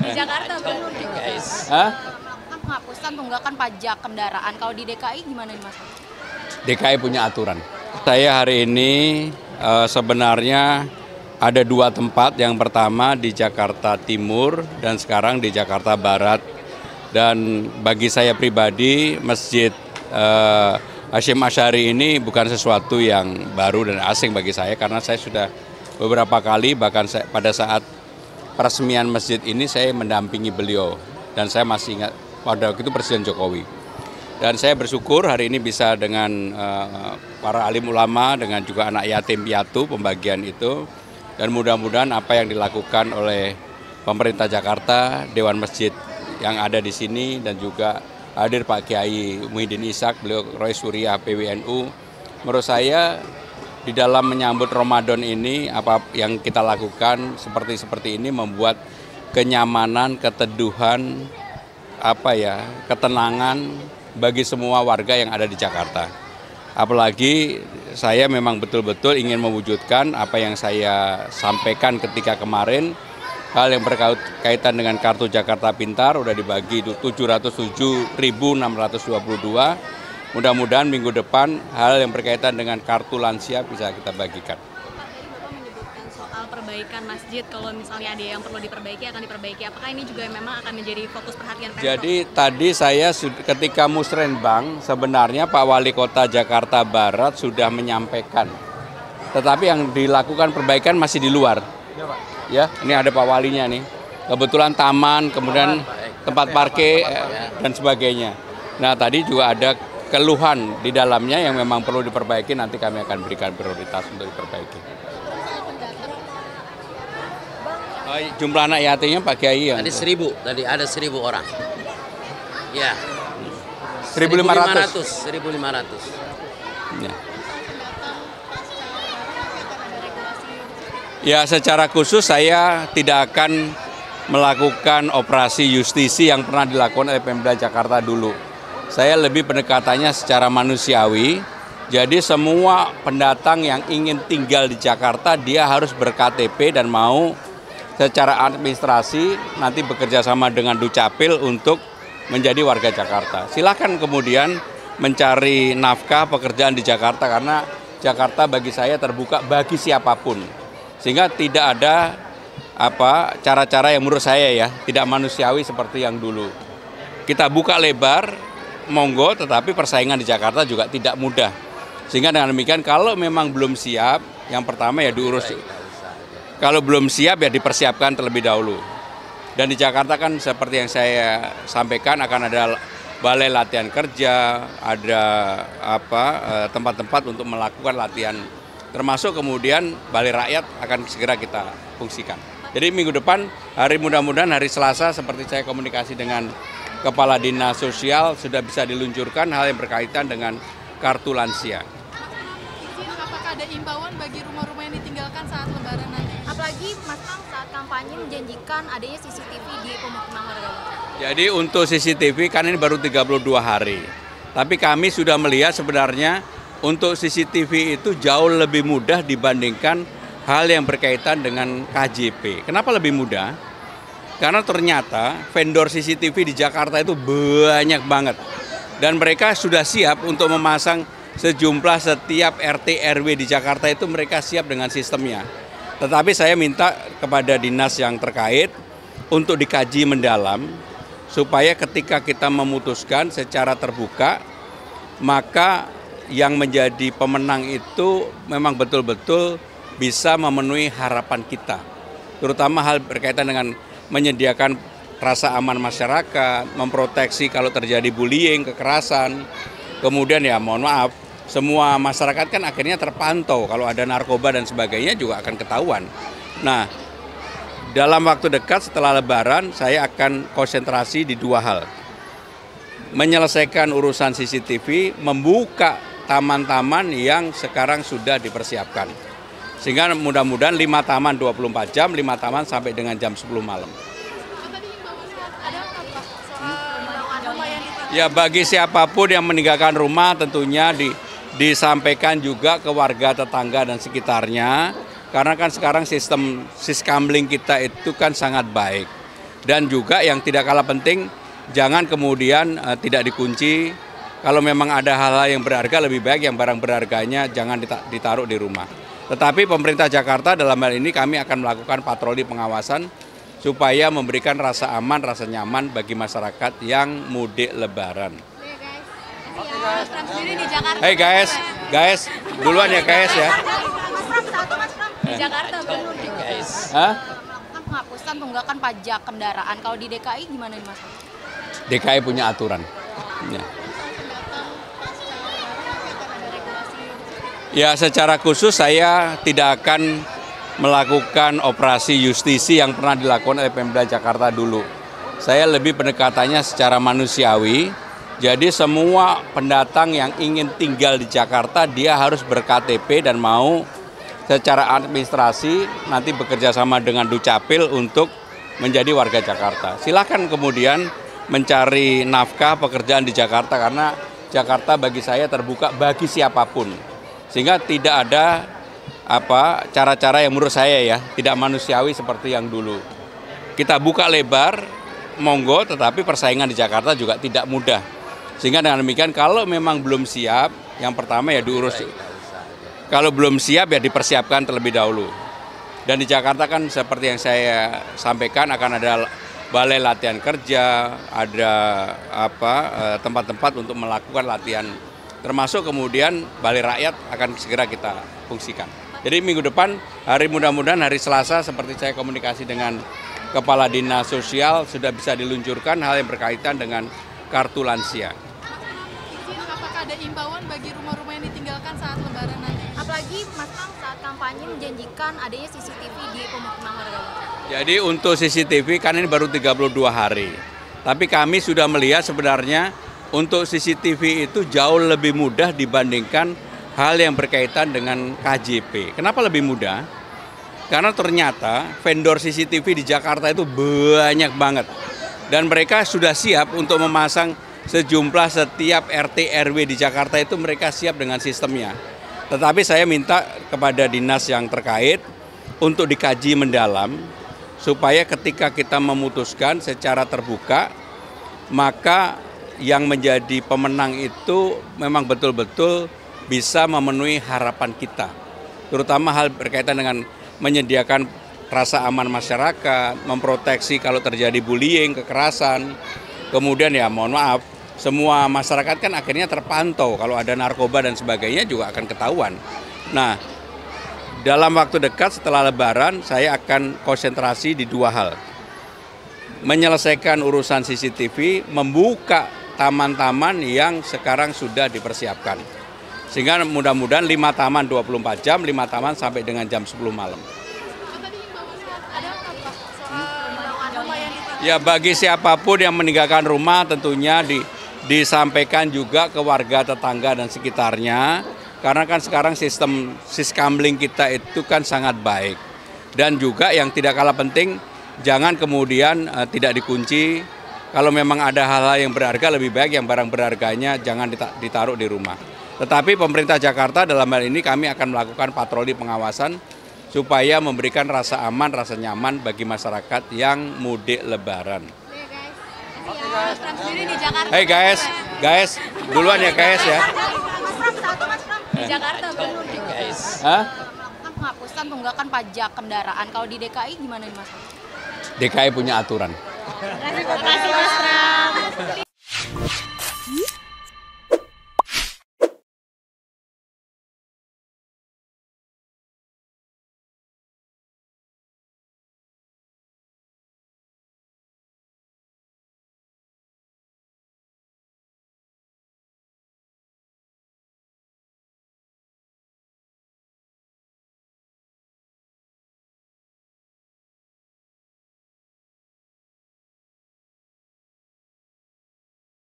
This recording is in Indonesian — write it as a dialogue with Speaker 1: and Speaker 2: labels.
Speaker 1: Di Jakarta Gubernur juga melakukan penghapusan tunggakan pajak kendaraan. Kalau di DKI gimana nih Mas?
Speaker 2: DKI punya aturan. Saya hari ini sebenarnya ada dua tempat. Yang pertama di Jakarta Timur dan sekarang di Jakarta Barat. Dan bagi saya pribadi, Masjid Hasyim Asy'ari ini bukan sesuatu yang baru dan asing bagi saya, karena saya sudah beberapa kali, bahkan pada saat peresmian masjid ini saya mendampingi beliau. Dan saya masih ingat pada waktu itu Presiden Jokowi. Dan saya bersyukur hari ini bisa dengan para alim ulama, dengan juga anak yatim piatu pembagian itu. Dan mudah-mudahan apa yang dilakukan oleh pemerintah Jakarta, Dewan Masjid yang ada di sini, dan juga hadir Pak Kiai Muhyiddin Ishak, beliau Roy Surya PWNU. Menurut saya di dalam menyambut Ramadan ini, apa yang kita lakukan seperti ini membuat kenyamanan, keteduhan, ketenangan bagi semua warga yang ada di Jakarta. Apalagi saya memang betul-betul ingin mewujudkan apa yang saya sampaikan ketika kemarin, hal yang berkaitan dengan kartu Jakarta Pintar udah dibagi 707.622. Mudah-mudahan minggu depan hal yang berkaitan dengan kartu lansia bisa kita bagikan.
Speaker 1: Bapak menyebutkan soal perbaikan masjid, kalau misalnya ada yang perlu diperbaiki akan diperbaiki. Apakah ini juga memang akan menjadi fokus perhatian Pemkot?
Speaker 2: Jadi tadi saya ketika musrenbang sebenarnya Pak Wali Kota Jakarta Barat sudah menyampaikan. Tetapi yang dilakukan perbaikan masih di luar. Ya, ini ada Pak Walinya nih. Kebetulan taman, kemudian tempat parkir dan sebagainya. Nah, tadi juga ada keluhan di dalamnya yang memang perlu diperbaiki, nanti kami akan berikan prioritas untuk diperbaiki. Jumlah anak yatimnya Pak Kiai yang
Speaker 3: tadi ada 1.000 orang. Ya.
Speaker 2: 1.500.
Speaker 3: 1.500.
Speaker 2: Ya. Ya, secara khusus saya tidak akan melakukan operasi justisi yang pernah dilakukan oleh Pemda Jakarta dulu. Saya lebih pendekatannya secara manusiawi. Jadi semua pendatang yang ingin tinggal di Jakarta dia harus ber-KTP dan mau secara administrasi nanti bekerja sama dengan Dukcapil untuk menjadi warga Jakarta. Silakan kemudian mencari nafkah pekerjaan di Jakarta, karena Jakarta bagi saya terbuka bagi siapapun. Sehingga tidak ada cara-cara yang menurut saya ya tidak manusiawi seperti yang dulu. Kita buka lebar, monggo, tetapi persaingan di Jakarta juga tidak mudah. Sehingga dengan demikian kalau memang belum siap, yang pertama ya diurus. Kalau belum siap ya dipersiapkan terlebih dahulu. Dan di Jakarta kan seperti yang saya sampaikan akan ada balai latihan kerja, ada tempat-tempat untuk melakukan latihan. Termasuk kemudian balai rakyat akan segera kita fungsikan. Jadi minggu depan, mudah-mudahan hari Selasa seperti saya komunikasi dengan Kepala Dinas Sosial sudah bisa diluncurkan hal yang berkaitan dengan kartu lansia.
Speaker 4: Apakah ada imbauan bagi rumah-rumah yang ditinggalkan saat lebaran nanti?
Speaker 1: Apalagi Mas Kang saat kampanye menjanjikan adanya CCTV di pemukiman warga.
Speaker 2: Jadi untuk CCTV kan ini baru 32 hari. Tapi kami sudah melihat sebenarnya untuk CCTV itu jauh lebih mudah dibandingkan hal yang berkaitan dengan KJP. Kenapa lebih mudah? Karena ternyata vendor CCTV di Jakarta itu banyak banget. Dan mereka sudah siap untuk memasang sejumlah setiap RT RW di Jakarta itu mereka siap dengan sistemnya. Tetapi saya minta kepada dinas yang terkait untuk dikaji mendalam supaya ketika kita memutuskan secara terbuka, maka yang menjadi pemenang itu memang betul-betul bisa memenuhi harapan kita. Terutama hal berkaitan dengan menyediakan rasa aman masyarakat, memproteksi kalau terjadi bullying, kekerasan. Kemudian ya mohon maaf, semua masyarakat kan akhirnya terpantau. Kalau ada narkoba dan sebagainya juga akan ketahuan. Nah, dalam waktu dekat setelah Lebaran saya akan konsentrasi di dua hal. Menyelesaikan urusan CCTV, membuka taman-taman yang sekarang sudah dipersiapkan. Sehingga mudah-mudahan 5 taman 24 jam, 5 taman sampai dengan jam 10 malam. Ya bagi siapapun yang meninggalkan rumah tentunya disampaikan juga ke warga tetangga dan sekitarnya. Karena kan sekarang sistem siskamling kita itu kan sangat baik. Dan juga yang tidak kalah penting, jangan kemudian tidak dikunci. Kalau memang ada hal-hal yang berharga, lebih baik yang barang berharganya jangan ditaruh di rumah. Tetapi pemerintah Jakarta dalam hal ini kami akan melakukan patroli pengawasan supaya memberikan rasa aman, rasa nyaman bagi masyarakat yang mudik lebaran. Hey guys, duluan ya guys ya.
Speaker 1: Di Jakarta belum.
Speaker 2: Hah?
Speaker 4: Kan penghapusan tunggakan pajak kendaraan. Kalau di DKI gimana nih Mas?
Speaker 2: DKI punya aturan. Ya, secara khusus saya tidak akan melakukan operasi justisi yang pernah dilakukan oleh Pemda Jakarta dulu. Saya lebih pendekatannya secara manusiawi. Jadi semua pendatang yang ingin tinggal di Jakarta dia harus ber-KTP dan mau secara administrasi nanti bekerja sama dengan Dukcapil untuk menjadi warga Jakarta. Silakan kemudian mencari nafkah pekerjaan di Jakarta karena Jakarta bagi saya terbuka bagi siapapun. Sehingga tidak ada cara-cara yang menurut saya ya tidak manusiawi seperti yang dulu. Kita buka lebar, monggo, tetapi persaingan di Jakarta juga tidak mudah. Sehingga dengan demikian kalau memang belum siap, yang pertama ya diurus. Kalau belum siap ya dipersiapkan terlebih dahulu. Dan di Jakarta kan seperti yang saya sampaikan akan ada balai latihan kerja, ada tempat-tempat untuk melakukan latihan. Termasuk kemudian balai rakyat akan segera kita fungsikan. Jadi minggu depan, mudah-mudahan hari Selasa seperti saya komunikasi dengan Kepala Dinas Sosial sudah bisa diluncurkan hal yang berkaitan dengan kartu lansia.
Speaker 4: Apakah ada imbauan bagi rumah-rumah yang ditinggalkan saat lebaran nanti?
Speaker 5: Apalagi Mas Kang saat kampanye menjanjikan adanya CCTV di pemukiman warga.
Speaker 2: Jadi untuk CCTV kan ini baru 32 hari. Tapi kami sudah melihat sebenarnya untuk CCTV itu jauh lebih mudah dibandingkan hal yang berkaitan dengan KJP. Kenapa lebih mudah? Karena ternyata vendor CCTV di Jakarta itu banyak banget. Dan mereka sudah siap untuk memasang sejumlah setiap RT RW di Jakarta itu mereka siap dengan sistemnya. Tetapi saya minta kepada dinas yang terkait untuk dikaji mendalam supaya ketika kita memutuskan secara terbuka maka yang menjadi pemenang itu memang betul-betul bisa memenuhi harapan kita. Terutama hal berkaitan dengan menyediakan rasa aman masyarakat, memproteksi kalau terjadi bullying, kekerasan. Kemudian ya mohon maaf, semua masyarakat kan akhirnya terpantau. Kalau ada narkoba dan sebagainya juga akan ketahuan. Nah, dalam waktu dekat setelah Lebaran saya akan konsentrasi di dua hal. Menyelesaikan urusan CCTV, membuka taman-taman yang sekarang sudah dipersiapkan. Sehingga mudah-mudahan 5 taman 24 jam, 5 taman sampai dengan jam 10 malam. Ya bagi siapapun yang meninggalkan rumah tentunya disampaikan juga ke warga tetangga dan sekitarnya. Karena kan sekarang sistem siskamling kita itu kan sangat baik. Dan juga yang tidak kalah penting, jangan kemudian tidak dikunci. Kalau memang ada hal-hal yang berharga, lebih baik yang barang berharganya jangan ditaruh di rumah. Tetapi pemerintah Jakarta dalam hal ini kami akan melakukan patroli pengawasan supaya memberikan rasa aman, rasa nyaman bagi masyarakat yang mudik lebaran. Hey guys, duluan ya guys ya.
Speaker 1: Di Jakarta belum.
Speaker 2: Hah?
Speaker 4: Kan penghapusan tunggakan pajak kendaraan. Kalau di DKI gimana nih Mas?
Speaker 2: DKI punya aturan.